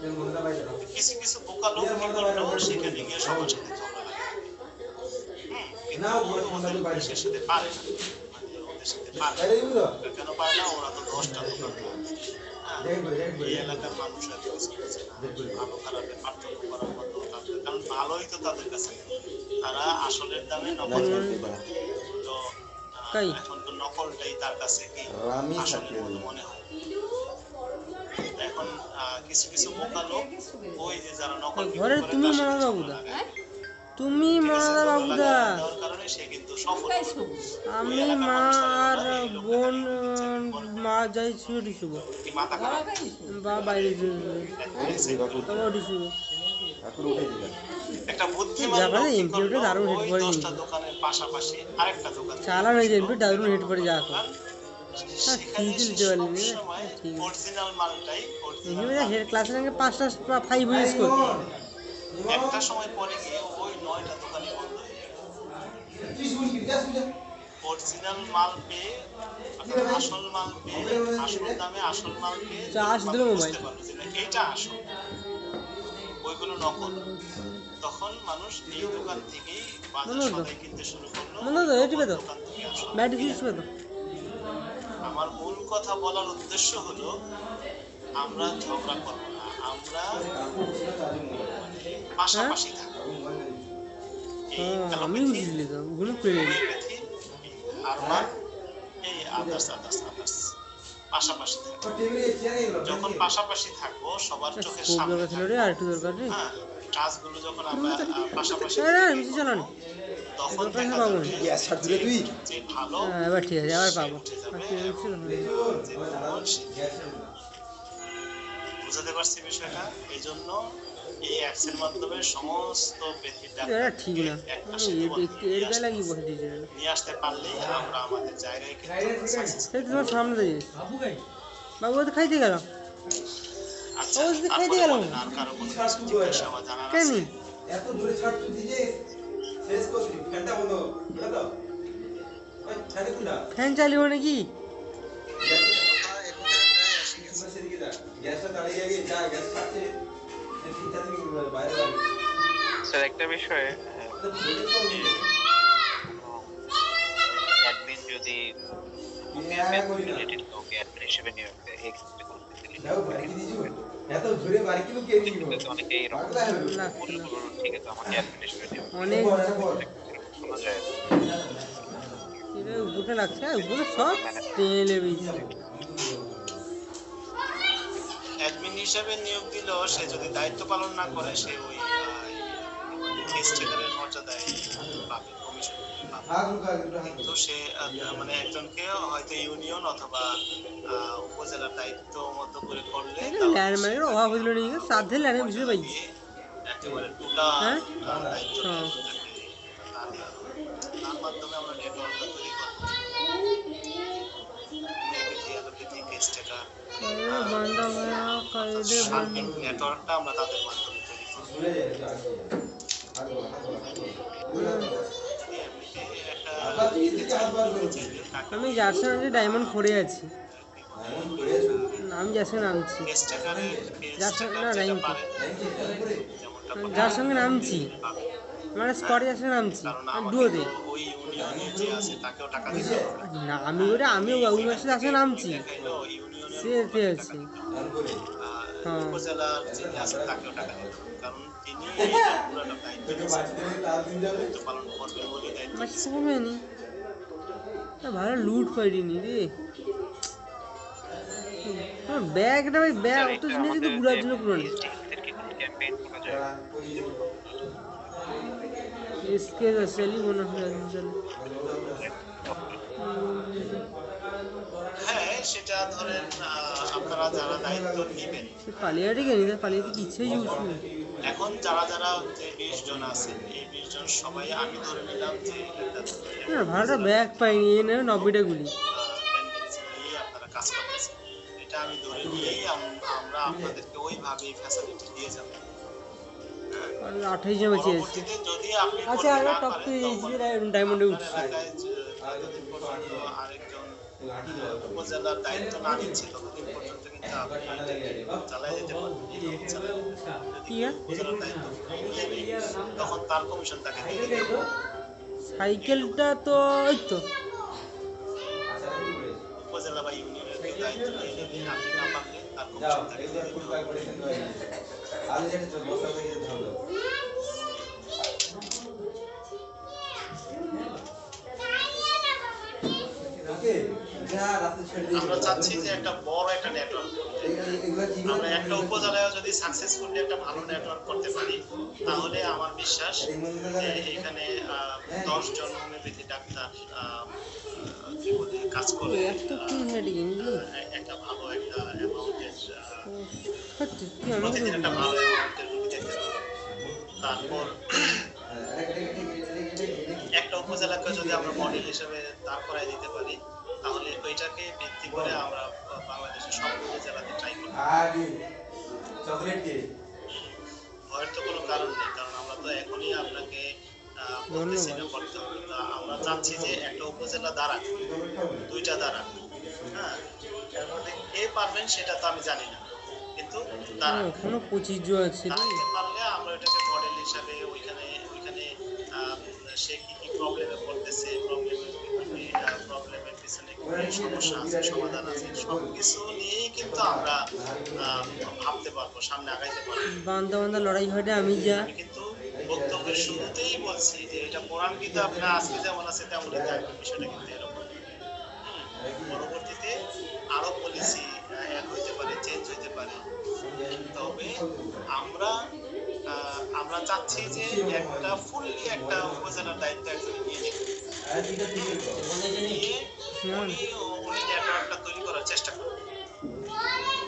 ये मुंडा भाई दो কিছু কিছু বোকা লোক কি করলো, সেখানে গিয়ে সবার সাথে ঝগড়া লাগে। ना वो मुंडा भाई মানুষের সাথে পারে না, মানে ওদের সাথে পারে अरे ये दो না। কেন পারে না? ওরা তো 10টা দোকান देख भाई এই এলাকার মানুষ এত কিছু বোঝে না, ভালো খারাপের পার্থক্য করার মতো তাদের, কারণ ভালোই তো তাদের কাছে নেই। তারা আসলের দামে নকল বিক্রি করে। তো তাই? এখন তো নকলটাই তার কাছে কি রামি আসলের থাকে মতো মনে হয়। এখন কিছু কিছু বোকা লোক ওই যে যারা নকল বিক্রি ঘরে করে তুমি তার সাথে মারা দাও ঝগড়া বুদা। লাগায়। তুমি ঠিক আছে, মারা ঝগড়া বাবুদা লাগানোর কারণে সে কিন্তু সফল হলো। আমি ওই এলাকার মা মানুষ তারা আর বলে, এই লোকটা বোন খালি বিচ্ছেদ করে। মা যাই ছুটি শুভ কি মাথা খারাপ? বা বাইরে তোমার উঠি শুভ ঠাকুর উঠে দিলেন একটা বুদ্ধিমান যাবে লোক কি এমপি করলো, ওটা দারুণ হিট ওই করে 10টা দোকানের পাশাপাশি আরেকটা দোকান চালানো এই এমপি দারুণ হিট করে যা এখন সেখানে ঠিক সে দিতে পারলি না, সবসময় ঠিক। অরিজিনাল মালটাই এখানে original হেড ক্লাসের সঙ্গে 5টা 5 ইউজ করতে একটা সময় পরে গিয়ে ওই 9টা দোকানই বন্ধ হয়ে গেল। অরিজিনাল মাল পেয়ে অর্থাৎ আসল মাল পেয়ে আসল দামে আসল মাল পেয়ে চাষ দিল মানুষ মোবাইল। বুঝতে পারলো যে না, এইটা আসল, ওইগুলো নকল। তখন মানুষ এই দোকান থেকেই বাজার মনে হতো। সদাই কিনতে শুরু করলো। মনে হতো, এই টিপে দাও। দোকান থেকে আসল ব্যাটারি কিনে ইউজ করতে আমার মূল কথা বলার উদ্দেশ্য হলো আমরা ঝগড়া করবো না, আমরা পাশাপাশি থাকবো। এই আমি অ্যালোপ্যাথি, বুঝলি তো ওগুলো করে হোমিওপ্যাথি, হারবাল, এই আদার্স পাশাপাশি থাকবো। যখন পাশাপাশি থাকবো সবার চোখের খুব সামনে দরকার ছিল রে থাকবো, আর একটু দরকার রে হ্যাঁ, কাজগুলো যখন আমরা পাশাপাশি মিশি চালানো তখন দরকার দেখা পাবো যাবে না। গ্যাস ছাড় দিলে তুই যে ভালো এবার ঠিক আছে আবার পাবো উঠে যাবে আজকে এবং ছিল না। যে দুর্বল সে বুঝতে পারছি বিষয়টা। এই জন্য এই অ্যাপসের মাধ্যমে সমস্ত ব্যক্তির এটা ঠিক না একটা আমি সেতু এর বেলা কি বসে দিয়েছি নিয়ে আসতে পারলেই আমরা আমাদের জায়গায় কিন্তু success। সেই তোমার সামনে দিয়ে বাবু তো খাইতে গেল আচ্ছা, ও যদি খাইতে তারপরে গেল। বলেন, আর কারো কোনো কিছু জিজ্ঞাসা বা জানার কেন আছে? এত দূরে ছাড় তুই দিজে শেষ করবি ফ্যানটা বন্ধ বুঝা তো ওই ছাড়ে কুলা ফ্যান চালিব নাকি সেদিকে যা গ্যাসটা দাঁড়িয়ে গিয়ে যা গ্যাস ছাড়ছে তিন চার দিন বাইরে যাবে স্যার একটা বিষয়ে অ্যাডমিন যদি কাউকে অ্যাডমিন হিসেবে নিয়োগ দেয় এক্ষেত্রে কোনো যাও বাড়ি দিজু এত দূরে বাড়ি কিলো কে নিব অনেকে এরকম পাগলা হলো না ঠিক আছে আমাকে অ্যাডমিন হিসেবে নিয়োগ অনেক শোনা যায় এটা উপরে লাগছে উপরে সব তেলে বেশি অ্যাডমিন হিসেবে নিয়োগ দিলেও সে যদি দায়িত্ব পালন না করে সে ওই স্টেকারের মর্যাদায় পাবে, কমিশন পাবে। হাত রুকা দুটো হাত কিন্তু সে মানে একজনকে হয়তো ইউনিয়ন অথবা উপজেলার দায়িত্ব মতো করে করলে ল্যান্ডমার্কের অভাব হইল নাকি সাধ্যে ল্যান্ডে বুঝতে পারছি একেবারে টোটাল হ্যাঁ? দায়িত্ব হ্যাঁ। তার মাধ্যমে আমরা নেটওয়ার্কটা তৈরি করবো। বান্দা ভায়া কায়দে সার্বিক নেটওয়ার্কটা আমরা তাদের মাধ্যমে তৈরি করব। ভুলে যায় একটু আগে হাগো এমনিতে একটা আবার এই দিকে হাত বার করছি আমি যার সঙ্গে ডায়মন্ড ফোরে আছি। এমন করেছো আমি যার সঙ্গে নামছি, যার সঙ্গে না র্যাঙ্ক, যেমনটা যার সঙ্গে নামছি মানে স্কোয়াডে যার সঙ্গে নামছি ডুয়োতে ওই ইউনিয়নে যে আছে তাকেও টাকা দিতে হবে। না। আমি ওটা আমি ওই মাসে যার সঙ্গে নামছি দেখাইলো ওই ইউনিয়নের সে এতে আছে। অন করে হ্যাঁ উপজেলার যিনি আছেন তাকেও টাকা দিতে হবে, কারণ তিনি পুরোটা দায়িত্ব একটু নিয়েছেন, বাঁচতে দিলে তার দিন যাবে দায়িত্ব পালন করবে বলে দায়িত্ব আমার নিয়েছেন। কমেনি ভালো লুট পাইনি রে। ব্যাগটা ভাই ব্যাগ অত জিনিস কিন্তু ঘুরার জন্য পুরো নেই। इसके चली बना चल হ্যাঁ, সেটা ধরেন আপনারা যারা দায়িত্ব নেবেন, পালিয়াটি কেন পালিয়াতে কিচ্ছুই ইউজ নেই। এখন যারা যারা যে 20 জন আছে, এই 20 জন সবাই আমি ধরে নিলাম যে না ভাড়াটা ব্যাগ পাইনি এ নেবে 90টা গুলি। টেন্ডেন্সি নিয়ে আপনারা কাজ করতেছেন, এটা আমি ধরে নিয়েই আমরা আপনাদেরকে ওইভাবেই ফ্যাসিলিটি দিয়ে যাব। 28 জন বেঁচে আছে। পরবর্তীতে যদি আপনি আচ্ছা করতে আমরা না টপ পারেন, পেয়ে তখন গেছি ডায়মন্ডে উঠছি। এলাকায় যতদিন পর্যন্ত আরেকজন উপজেলার দায়িত্ব না নিচ্ছে ততদিন পর্যন্ত কিন্তু আপনি চালাই যেতে পারবেন। কি উপজেলার দায়িত্ব নিয়ে তখন তার কমিশন তাকে দিয়ে দিবে। সাইকেলটা তো ওই তো উপজেলা বা ইউনিয়নের কেউ দায়িত্ব নিয়ে নেবে, আপনি না পারলে তার কমিশন তাকে দিয়ে দিতে হবে। আগে যেটা চল বসা থেকে ধরো ওকে যা রাতে ছেড়ে দিই আমরা চাচ্ছি যে একটা বড় একটা নেটওয়ার্ক করতে। এগুলা কি আমরা একটা উপজেলায় যদি সাকসেসফুলি একটা ভালো নেটওয়ার্ক করতে পারি, তাহলে আমার বিশ্বাস যে এখানে 10 জন হোমিওপ্যাথি ডাক্তার কি বলে কাজ করে একটা কি হেড গেম একটা ভালো একটা অ্যামাউন্টের হচ্ছে কি প্রতিদিন একটা ভালো অ্যামাউন্টের রুগী দেখতে পারে। তারপর একটা উপজেলাকে যদি আমরা মডেল হিসেবে দাঁড় করাই দিতে পারি, তাহলে ওইটাকে ভিত্তি করে আমরা বাংলাদেশের সব উপজেলাতে ট্রাই করব। আরে চকলেট কে ভয়ের তো কোনো কারণ নেই, কারণ আমরা তো এখনই আপনাকে বলতেছি না করতে হবে। তা আমরা চাচ্ছি যে একটা উপজেলা দাঁড়াক, 2টা দাঁড়াক। হ্যাঁ, এর মধ্যে কে পারবেন সেটা তো আমি জানি না, কিন্তু দাঁড়াক। এখনো 25 জন আছে রে। দাঁড়াতে পারলে আমরা এটাকে মডেল হিসাবে ওইখানে সে কি কি প্রবলেমে পড়তেছে, প্রবলেমের পিছনে কি সমস্যা আছে, সমাধান আছে, সবকিছু নিয়েই কিন্তু আমরা ভাবতে পারবো, সামনে আগাইতে পারবো। বান্দা বান্দা লড়াই হয় আমি যা আমি কিন্তু বক্তব্যের শুরুতেই বলছি যে এটা কোরআন কিন্তু আপনার আজকে যেমন আছে তেমনই থাকবে, বিষয়টা কিন্তু এরকম। পরবর্তীতে আরো পলিসি অ্যাড হইতে পারে, চেঞ্জ হইতে পারে, তবে আমরা চাচ্ছি যে একটা ফুললি একটা উপজেলার দায়িত্ব একজন নিয়ে নিয়ে উনি নেটওয়ার্কটা তৈরি করার চেষ্টা করবেন।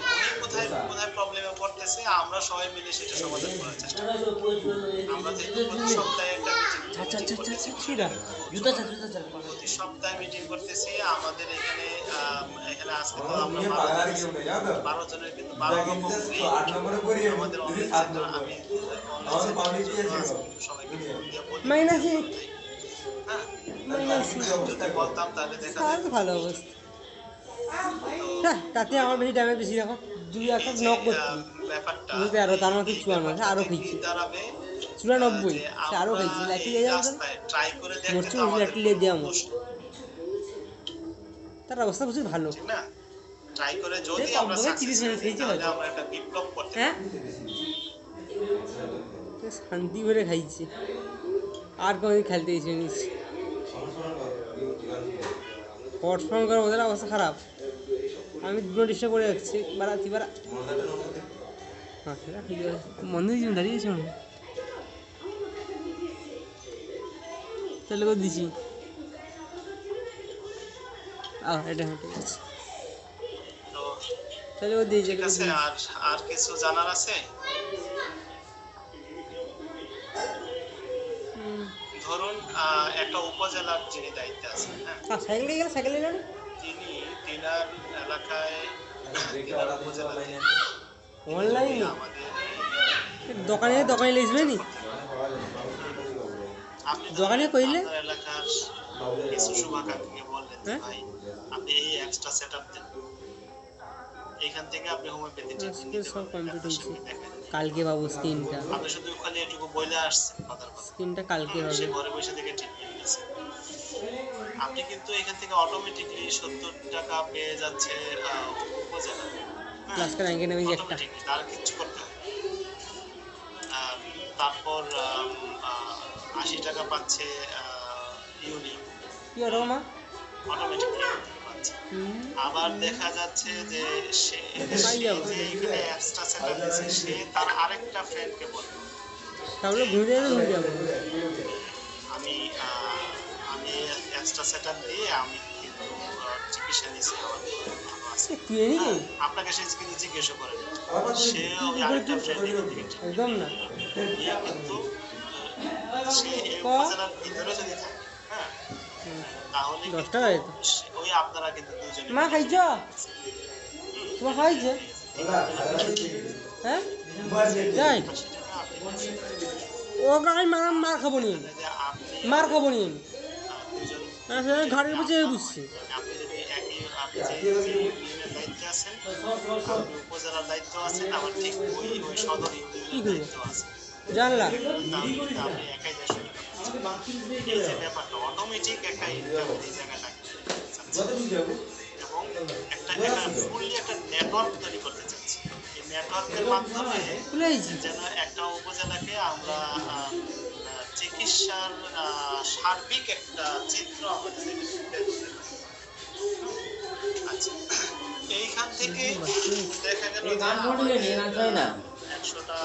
উনি কোথায় কোথায় প্রবলেমে পড়তেছে, আমরা সবাই মিলে সেটা সমাধান করার চেষ্টা করব। আমরা যেহেতু প্রতি সপ্তাহে একটা প্রতি সপ্তাহে মিটিং করতেছি, আমাদের এখানে আজকে তো আমরা 12 জনের কিন্তু 12 রকম ফ্রি। আমাদের অনলাইন সেন্টার আমি সবাইকে ফোন দিয়ে বলি, মাইনাসে হ্যাঁ, যদি বলতাম তাহলে দেখা আর যেত ভালো অবস্থা। হ্যাঁ তাতে আমার বেশি ড্যামেজ বেশি দেখো 2 একটা নক করছি ব্যাপারটা 13 তার মধ্যে 54 আরো খেয়েছি দাঁড়াবে 94 সে আরো খেয়েছি লাকি দিয়ে যাবে ট্রাই করে দেখতে মরছি তো আমাদের লাকি দিয়ে দিয়ে আমার দোষ না, তার অবস্থা বুঝি ভালো। ঠিক না? ট্রাই করে যদি কম আমরা করে 30 সাকসেস মিনিট খেয়েছি তাহলে হয়তো। আমরা একটা বিপ্লব করতে হ্যাঁ পারি। শান্তি করে খাইছি আর কোনোদিন খেলতে ইচ্ছে নিচ্ছি। হটস্পট করার ওদের অবস্থা খারাপ, আমি দুটো ডিস্টার্ব করে যাচ্ছি বাড়াচ্ছি হ্যাঁ সেটা ঠিক আছে বন্ধ দিয়েছি দাঁড়িয়েছি আমি তাহলে করে দিছি এটা হ্যাঁ ঠিক আছে তো তাহলে করে দিয়েছি ঠিক আছে, আর কিছু জানার আছে? ধরুন একটা উপজেলার যিনি দায়িত্বে আছেন, হ্যাঁ, সাইকেলে গেলে সাইকেলে গেলে তিনার এলাকায় দিনার উপজেলা থেকে অনলাইনে আমাদের দোকানে দোকানে লিখবে নি আপনি দোকানে কইলে? আপনার এলাকার কিছু শুভাকাঙ্ক্ষীকে বললেন যে হ্যাঁ? ভাই আপনি এই এক্সট্রা সেটআপ দেন, এখান থেকে আপনি হোমিওপ্যাথি ট্রিটমেন্ট আজকে নিতে সব পারবেন, কমপ্লিট ডাক্তার হয়েছে। সাহেবকে দেখায় দিতে। কালকে বাবু স্ক্রিনটা আপনি শুধু ওখানে এটুকু বলে আসছেন কথার কথা, স্ক্রিনটা কালকে হবে। সে ঘরে বসে থেকে ট্রিটমেন্ট নিচ্ছে। আপনি কিন্তু এখান থেকে অটোমেটিকলি 70 টাকা পেয়ে যাচ্ছে উপজেলা, ক্লাস করে আগে নামি একটা অটোমেটিকলি, তার কিচ্ছু করতে হবে না। তারপর 80 টাকা পাচ্ছে ইউনিক, কি ওটা মা? অটোমেটিকলি পাচ্ছে। আবার দেখা যাচ্ছে যে সে পাই যাবো। যে এখানে এক্সট্রা সেটআপ দিয়েছে, সে তার আরেকটা ফ্রেন্ডকে বলবে তাহলে ঘুরে যাবো। আমি আমি এক্সট্রা সেটআপ দিয়ে আমি কিন্তু চিকিৎসা নিয়েছি, আমার ভালো আছে। তুই এনি হ্যাঁ, আপনাকে সে কিন্তু জিজ্ঞেস করে সে ওই আরেকটা ফ্রেন্ড একদম না নিয়ে কিন্তু সে এই উপজেলার ভিতরে যদি থাকে, হ্যাঁ, তাহলে 10 টাকা কিন্তু ওই আপনারা কিন্তু দুজনে মা খাইছ? তোমার খাইছে? হ্যাঁ যাই ও আমি মার খাবো নি, মার খাবো নি আমি ঘরের বসে বুঝছি। আপনি যদি আপনি যে ইউনিয়নের দায়িত্বে আছেন, আপনি উপজেলার দায়িত্ব আছেন, আবার ঠিক ওই সদর ইউনিয়নের দায়িত্ব আছে, জানলা তাহলে কিন্তু আপনি একাই দেশ শুরু করতে পারছেন। এই যে ব্যাপারটা অটোমেটিক একটা ইনকাম এই জায়গাটা এবং একটা ফুললি একটা নেটওয়ার্ক তৈরি করতে চাচ্ছি। এই নেটওয়ার্কের মাধ্যমে খুলে আইছি। যেন একটা উপজেলাকে আমরা চিকিৎসার সার্বিক একটা চিত্র আমাদের ফুটে তুলতে পারি। আচ্ছা, এইখান থেকে দেখা গেল যে আমাদের 100টা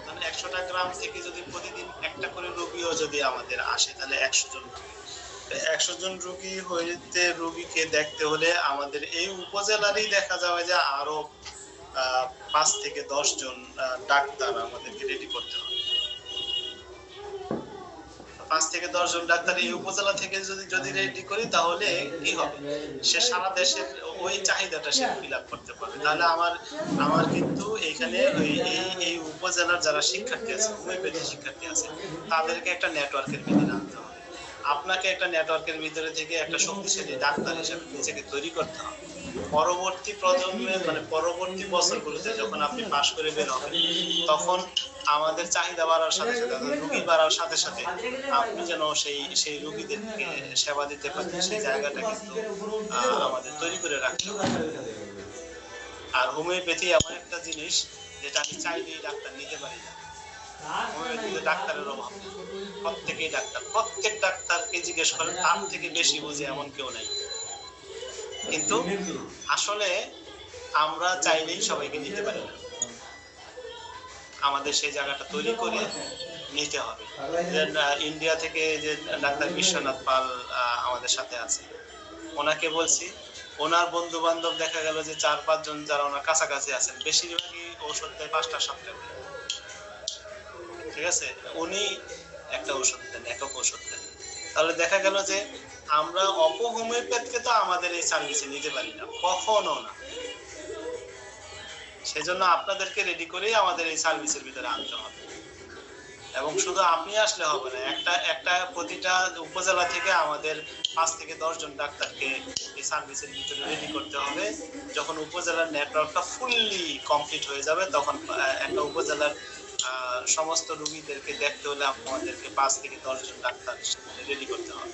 মানে 100টা গ্রাম থেকে যদি প্রতিদিন একটা করে রোগীও যদি আমাদের আসে, তাহলে 100 জন, 100 জন রোগী হইতে রোগীকে দেখতে হলে আমাদের এই উপজেলারই দেখা যাবে যে আরো 5 থেকে 10 জন ডাক্তার আমাদেরকে রেডি করতে হবে। 5 থেকে 10 জন ডাক্তার এই উপজেলা থেকে যদি রেডি করি, তাহলে কি হবে, সে সারা দেশের ওই চাহিদাটা সে ফিল আপ করতে পারবে। তাহলে আমার কিন্তু এখানে এই উপজেলার যারা শিক্ষার্থী আছে, হোমিওপ্যাথি শিক্ষার্থী আছে, তাদেরকে একটা নেটওয়ার্কের ভিতরে আনতে হবে। আপনাকে একটা নেটওয়ার্কের ভিতরে থেকে একটা শক্তিশালী ডাক্তার হিসেবে নিজেকে তৈরি করতে হবে। পরবর্তী প্রজন্মে মানে পরবর্তী বছরগুলোতে যখন আপনি পাশ করে বের হবেন, তখন আমাদের চাহিদা বাড়ার সাথে সাথে, রোগী বাড়ার সাথে সাথে আপনি যেন সেই রোগীদেরকে সেবা দিতে পারেন, সেই জায়গাটা কিন্তু আমাদের তৈরি করে রাখতে হবে। আর হোমিওপ্যাথি এমন একটা জিনিস যেটা আমি চাইলেই ডাক্তার নিতে পারি না। হোমিওপ্যাথিতে ডাক্তারের অভাব, প্রত্যেকেই ডাক্তার, প্রত্যেক ডাক্তারকে জিজ্ঞেস করেন, তার থেকে বেশি বুঝে এমন কেউ নাই। কিন্তু আসলে আমরা চাইলেই সবাইকে নিতে পারি না, আমাদের সেই জায়গাটা তৈরি করে নিতে হবে। ইন্ডিয়া থেকে যে ডাক্তার বিশ্বনাথ পাল আমাদের সাথে আছে, ওনাকে বলছি, ওনার বন্ধু বান্ধব দেখা গেল যে 4-5 জন যারা ওনার কাছাকাছি আছেন, বেশিরভাগই ঔষধ দেয় 5টা 7টা করে। ঠিক আছে, উনি একটা ওষুধ দেন, একক ওষুধ দেন। তাহলে দেখা গেল যে আমরা অপহোমিওপ্যাথকে তো আমাদের এই সার্ভিসে নিতে পারি না, কখনো না। সেজন্য আপনাদেরকে রেডি করেই আমাদের এই সার্ভিসের ভিতরে আনতে হবে। এবং শুধু আপনি আসলে হবে না, একটা প্রতিটা উপজেলা থেকে আমাদের 5 থেকে 10 জন ডাক্তারকে এই সার্ভিসের ভিতরে রেডি করতে হবে। যখন উপজেলার নেটওয়ার্কটা ফুললি কমপ্লিট হয়ে যাবে, তখন একটা উপজেলার সমস্ত রোগীদেরকে দেখতে হলে আমাদেরকে 5 থেকে 10 জন ডাক্তার রেডি করতে হবে।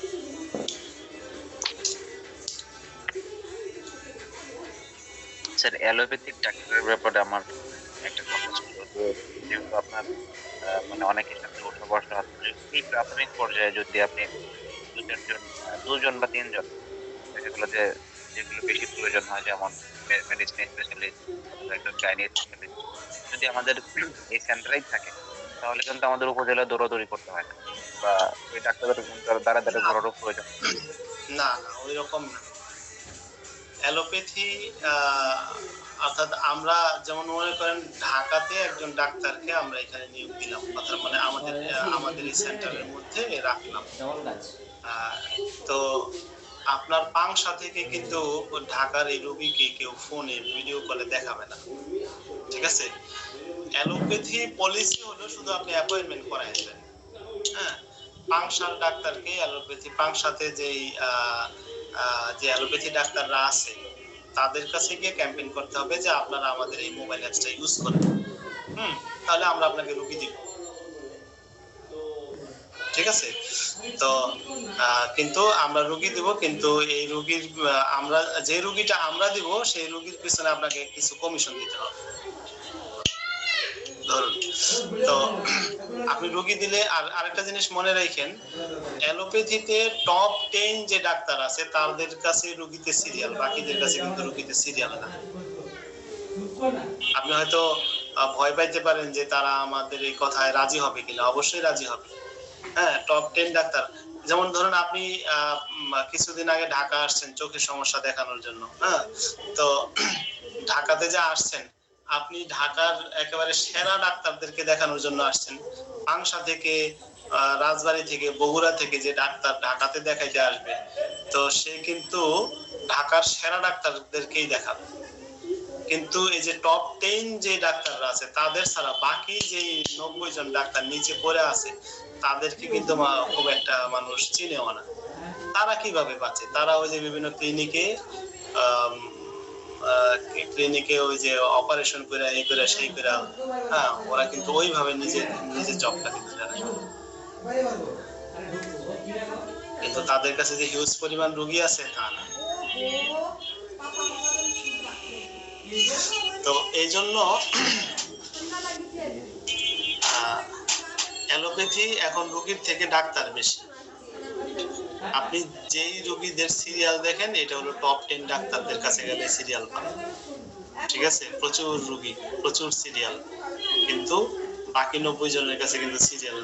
স্যার, অ্যালোপ্যাথিক ডাক্তারের ব্যাপারে আমার একটা কথা ছিল, যেহেতু আপনার মানে অনেকের সাথে ওঠা বসা আছে, এই প্রাথমিক পর্যায়ে যদি আপনি 2 বা 3 জন দেখা গেলো যে যেগুলো বেশি প্রয়োজন হয়, যেমন মেডিসিন স্পেশালিস্ট, একজন চাইনিজ স্পেশালিস্ট, যদি আমাদের এই সেন্টারেই থাকে, তাহলে কিন্তু আমাদের উপজেলায় দৌড়াদৌড়ি করতে হয় না, বা ওই ডাক্তারদের দ্বারা ঘোরারও প্রয়োজন না, ওই রকম না। অ্যালোপ্যাথি অর্থাৎ আমরা যেমন মনে করেন ঢাকাতে একজন ডাক্তারকে আমরা এখানে নিয়োগ দিলাম, অর্থাৎ মানে আমাদের এই সেন্টারের মধ্যে রাখলাম। তো আপনার পাংশা থেকে কিন্তু ঢাকার এই রোগীকে কেউ ফোনে ভিডিও কলে দেখাবে না, ঠিক আছে? অ্যালোপ্যাথি পলিসি হলো শুধু আপনি অ্যাপয়েন্টমেন্ট করাইবেন, হ্যাঁ। পাংশার ডাক্তারকে অ্যালোপ্যাথি পাংশাতে যে অ্যালোপ্যাথি ডাক্তাররা আছে তাদের কাছে গিয়ে ক্যাম্পেইন করতে হবে যে আপনারা আমাদের এই মোবাইল অ্যাপসটা ইউজ করেন, তাহলে আমরা আপনাকে রুগী দিব, ঠিক আছে? তো কিন্তু আমরা রুগী দিব, কিন্তু এই রুগীর আমরা যে রুগীটা আমরা দিব সেই রুগীর পিছনে আপনাকে কিছু কমিশন দিতে হবে। ধরুন, তো আপনি রুগী দিলে, আর আরেকটা জিনিস মনে রাখেন, অ্যালোপ্যাথিতে টপ 10 যে ডাক্তার আছে তাদের কাছে রুগীতে সিরিয়াল, বাকিদের কাছে কিন্তু রুগীতে সিরিয়াল না। আপনি হয়তো ভয় পাইতে পারেন যে তারা আমাদের এই কথায় রাজি হবে কিনা, অবশ্যই রাজি হবে, হ্যাঁ। টপ 10 ডাক্তার, যেমন ধরুন আপনি কিছুদিন আগে ঢাকা আসছেন চোখের সমস্যা দেখানোর জন্য, হ্যাঁ। তো ঢাকাতে যা আসছেন, আপনি ঢাকার একেবারে সেরা ডাক্তারদেরকে দেখানোর জন্য আসছেন। পাংশা থেকে, রাজবাড়ী থেকে, বগুড়া থেকে যে ডাক্তার ঢাকাতে দেখাইতে আসবে, তো সে কিন্তু ঢাকার সেরা ডাক্তারদেরকেই দেখাবে। কিন্তু এই যে টপ 10 যে ডাক্তাররা আছে তাদের ছাড়া বাকি যে 90 জন ডাক্তার নিচে পড়ে আছে তাদেরকে কিন্তু খুব একটা মানুষ চিনেও না। তারা কিভাবে বাঁচে? তারা ওই যে বিভিন্ন ক্লিনিকে ওই যে অপারেশন করে এই করে সেই করে, হ্যাঁ, ওরা কিন্তু ওইভাবে নিজের জবটা কিন্তু জানে। কিন্তু তাদের কাছে যে হিউজ পরিমাণ রোগী আছে তা না। তো এই জন্য অ্যালোপ্যাথি এখন রোগীর থেকে ডাক্তার বেশি। আপনি যেই রোগীদের সিরিয়াল দেখেন এটা হলো টপ 10 ডাক্তারদের কাছে গেলে সিরিয়াল পাবেন, ঠিক আছে? প্রচুর রোগী, প্রচুর সিরিয়াল, কিন্তু বাকি 90 জনের কাছে কিন্তু সিরিয়াল